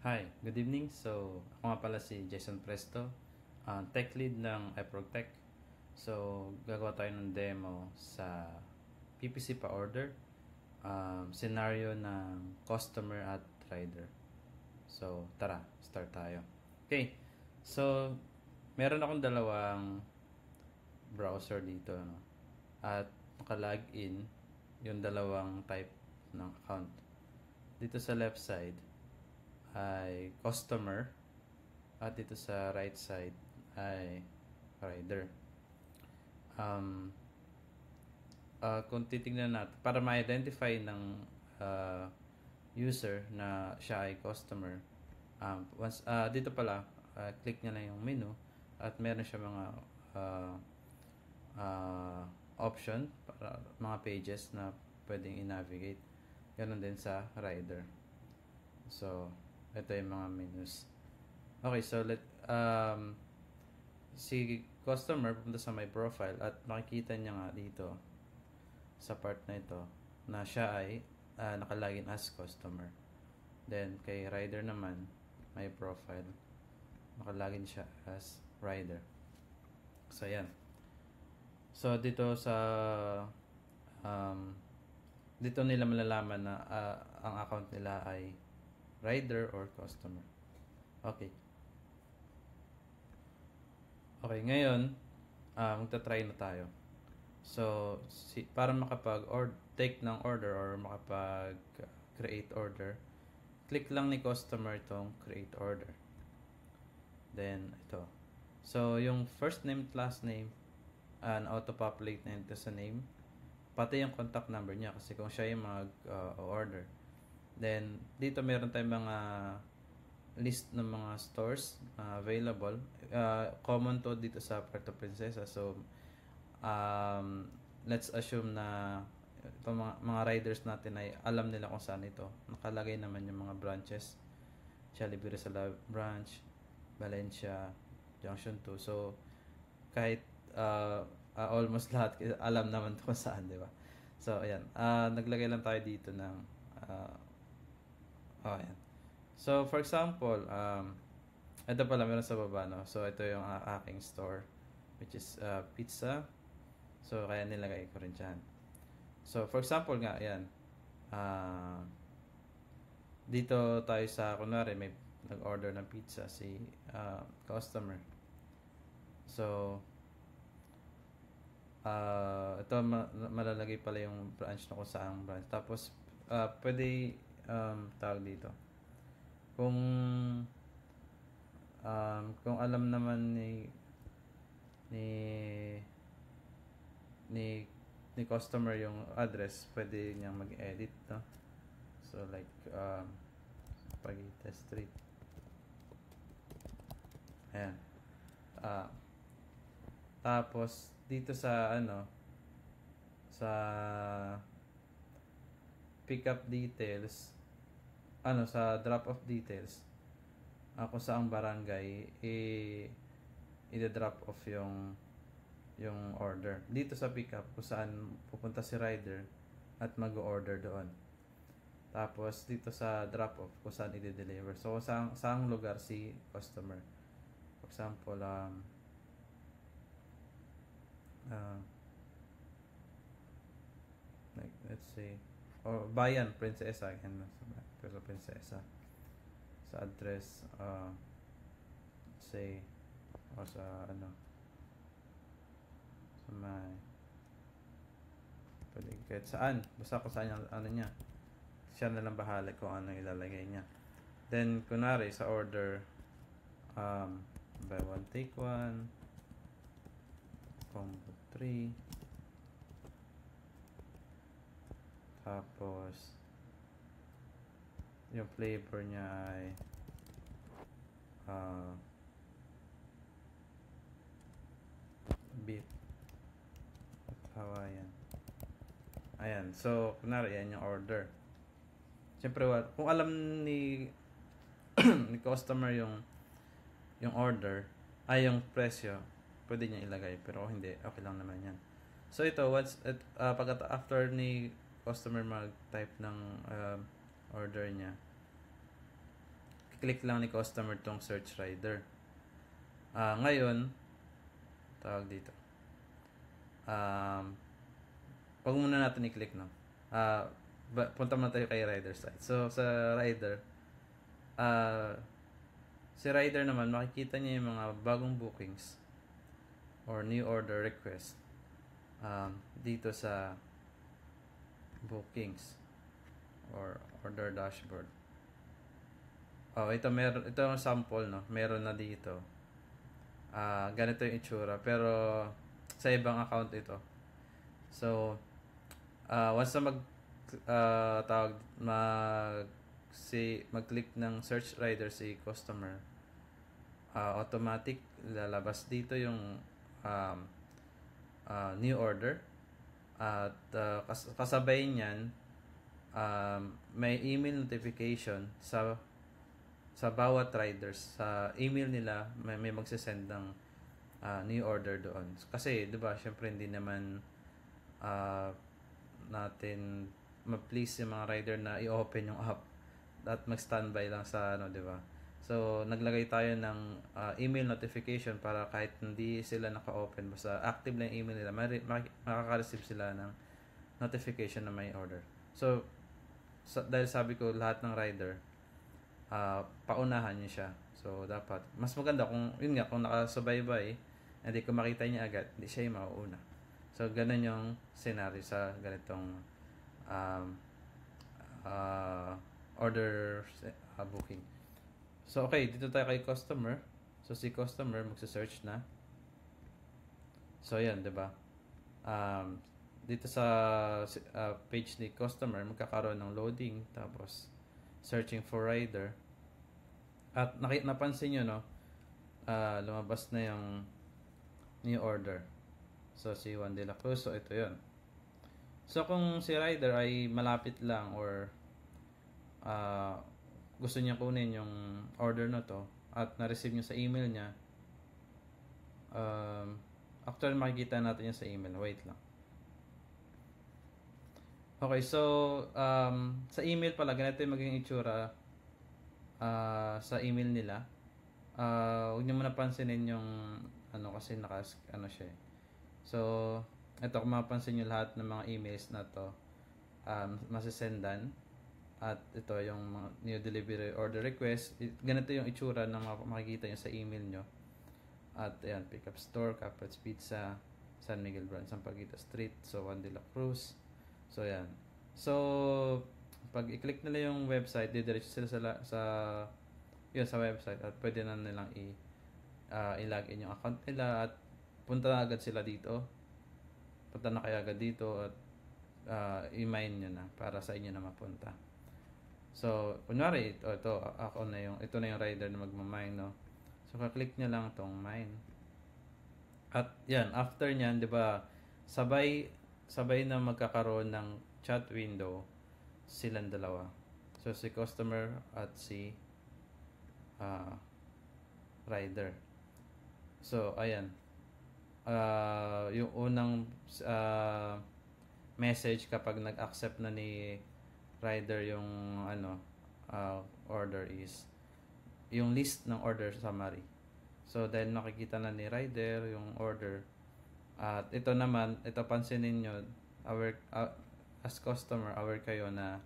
Hi, good evening. So, ako nga pala si Jason Presto, tech lead ng iProgTech. So, gagawa tayo ng demo sa PPC pa order, scenario ng customer at rider. So, tara, start tayo. Okay, so, meron akong dalawang browser dito, no? At naka-login yung dalawang type ng account. Dito sa left side ay customer at dito sa right side ay rider. Um, kung titingnan natin, para ma-identify ng user na siya ay customer, dito pala, click niya lang yung menu at meron siya mga uh, option, para mga pages na pwedeng i-navigate. Ganon din sa rider. So, ito yung mga menus. Okay, so si customer pupunta sa my profile at makikita niya nga dito sa part na ito na siya ay nakalagin as customer. Then kay rider naman, my profile, nakalagin siya as rider. So yan. So dito sa dito nila malalaman na ang account nila ay rider or customer. Okay. Okay, ngayon, magta-try na tayo. So, para take ng order or makapag-create order, click lang ni customer itong create order. Then, ito. So, yung first name, last name, and auto-populate na ito sa name, pati yung contact number niya kasi kung siya yung mag-order. Then, dito meron tayong mga list ng mga stores available. Common to dito sa Puerto Princesa. So, let's assume na itong mga riders natin ay alam nila kung saan ito. Nakalagay naman yung mga branches. Chalibir Rizal branch, Valencia, Junction 2. So, kahit almost lahat alam naman kung saan, di ba? So, ayan. Naglagay lang tayo dito ng ayan. So, for example, ito pala meron sa baba, no? So, ito yung aking store, which is pizza. So, kaya nilagay ko rin dyan. So, for example nga, ayan. Dito tayo sa, kunwari, may nag-order ng pizza si customer. So, ito malalagay pala yung branch na kung saan branch. Tapos, pwede tawag dito. Kung alam naman ni customer yung address, pwede niyang mag-edit, no? So like Spaghetti Street, ayan. Tapos dito sa sa pick up details, sa drop off details, kung saang barangay i-drop off yung order. Dito sa pick up kung saan pupunta si rider at mag-order doon. Tapos dito sa drop off kung saan i-deliver. So saang lugar si customer. For example, like let's say, or Bayan, Princesa, pero Princesa sa address, say, o sa sa may, pwede kahit saan, basta kung saan yung niya, siya na lang bahala kung ano ilalagay niya. Then kunwari sa order, buy one take one, combo 3, tapos yung flavor niya ay beef at Hawaiian. Ayan, so kunwari yan yung order. Siyempre, kung alam ni ni customer yung order ay yung presyo, pwede niya ilagay, pero hindi, okay lang naman yan. So ito, after ni customer mag-type ng order niya, i-click lang ni customer tong search rider. Ngayon, tawag dito. Wag muna natin i-click, no? Punta muna tayo kay rider side. So, sa rider, si rider naman, makikita niya yung mga bagong bookings or new order request dito sa bookings or order dashboard. Ito ang sample, no? Meron na dito. Ganito yung itsura, pero sa ibang account ito. So, once na mag-click ng search rider si customer, automatic lalabas dito yung new order at kasabay niyan may email notification sa bawat riders. Sa email nila may magsisend ng new order doon, kasi 'di ba syempre hindi naman natin ma-please yung mga rider na i-open yung app at mag-standby lang sa 'di ba. So naglagay tayo ng email notification para kahit hindi sila naka-open, basta active lang yung email nila, makaka-receive sila ng notification na may order. So dahil sabi ko lahat ng rider paunahan niya siya. So dapat mas maganda kung kung nakasubaybay, hindi ko makita niya agad, hindi siya yung mauuna. So ganun yung scenario sa ganitong order booking. So okay, dito tayo kay customer. So si customer magse-search na. So yan, 'di ba? Dito sa page ni customer magkakaroon ng loading, tapos searching for rider. At napansin nyo, no? Lumabas na yung new order. So si Juan de la Cruz, so ito yun. So kung si rider ay malapit lang or gusto niya kunin yung order na to at na-receive niya sa email niya, actually makikita natin yan sa email. Wait lang. Okay, so sa email pala, ganito yung magiging itsura sa email nila. Huwag niyo muna pansinin yung kasi siya eh. So ito, kung mapapansin niyo lahat ng mga emails na to masisendan, at ito yung new delivery order request. Ganito yung itsura na makikita niyo sa email nyo. At ayan, Pickup Store, Caprats Pizza, San Miguel Branch, Sampaguita Street, so Juan de la Cruz. So yan. So pag i-click nila yung website, didiretso sila sa website at pwede na nilang i-login yung account nila at punta na agad sila dito. Punta na kayo agad dito at i-mine nyo na para sa inyo na mapunta. So kunwari ito na yung rider na magma-mine, no? So ka-click nyo lang tong mine. At yan, after nyan, 'di ba, sabay na magkakaroon ng chat window silang dalawa. So si customer at si rider. So ayan, yung unang message kapag nag-accept na ni rider yung order is yung list ng order summary. So dahil nakikita na ni rider yung order, at ito naman, pansinin nyo, as customer, aware kayo na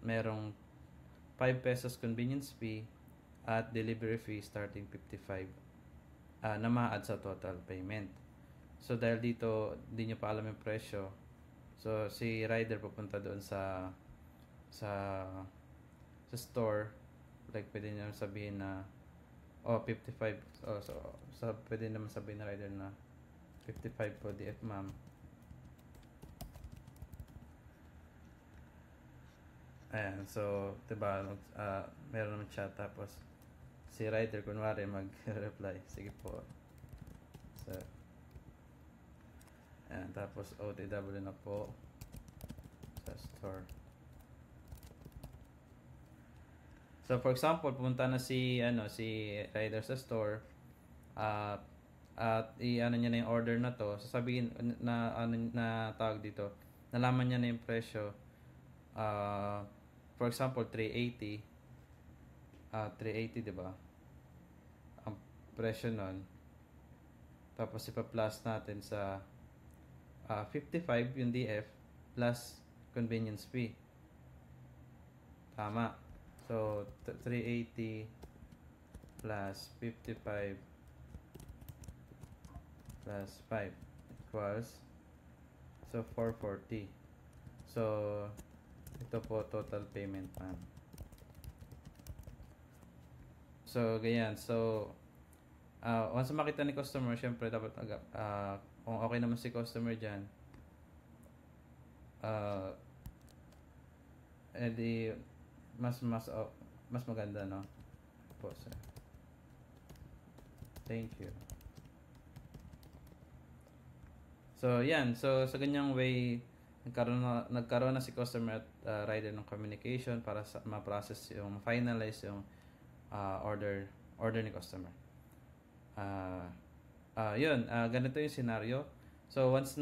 merong 5 pesos convenience fee at delivery fee starting 55 na ma-add sa total payment. So dahil dito hindi nyo pa alam yung presyo, so si rider pupunta doon sa store, like pwede nyo sabihin na 55, so pwede naman sabihin na rider na 55 po DF ma'am. Ayan, so diba, meron naman chat, tapos si rider kunwari mag-reply, sige po. So ayan, tapos OTW na po sa store. So for example, pumunta na si rider sa store, at i-ano niya na yung order na to, sasabihin na tawag dito, nalaman niya na yung presyo, for example 380, 380, di ba? Ang presyo nun. Tapos ipa-plus natin sa 55 yung DF plus convenience fee. Tama. So, 380 plus 55 plus 5 equals, so 440. So, ito po total payment, ma'am. So, ganyan. So, once makita ni customer, syempre dapat kung okay naman si customer dyan, edi mas maganda, no? Po, sir. Thank you. So, yan. So, sa ganyang way, nagkaroon na si customer at rider ng communication para ma-process yung, finalize yung order ni customer. Yun, ganito yung scenario. So, once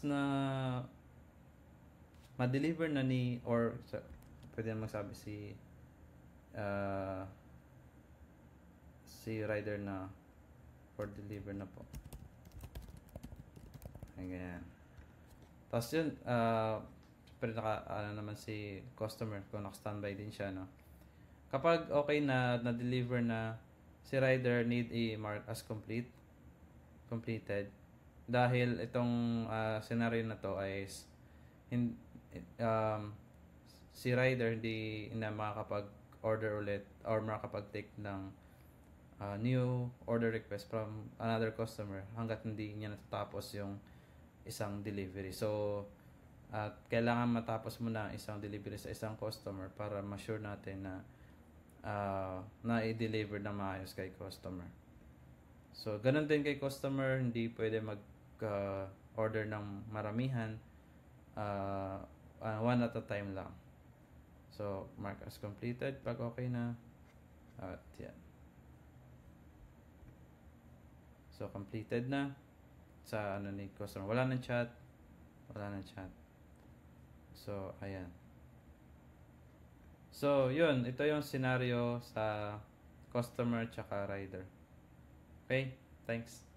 na ma-deliver na ni, or pwede na magsabi si rider na for deliver na po. Ganyan. Tapos yun, pero naman si customer kung naka-standby din siya, no? Kapag okay na-deliver na, si rider need i-mark as completed. Dahil itong scenario na to ay si rider hindi na makakapag-order ulit or makakapag-take ng new order request from another customer hanggat hindi niya natatapos yung isang delivery. So, kailangan matapos mo na isang delivery sa isang customer para ma-sure natin na i-deliver na maayos kay customer. So, ganun din kay customer, hindi pwede mag-order ng maramihan, one at a time lang. So, mark as completed pag okay na. At yan. So, completed na sa ni customer. Wala nang chat. So, ayan. So, yun. Ito yung scenario sa customer tsaka rider. Okay? Thanks.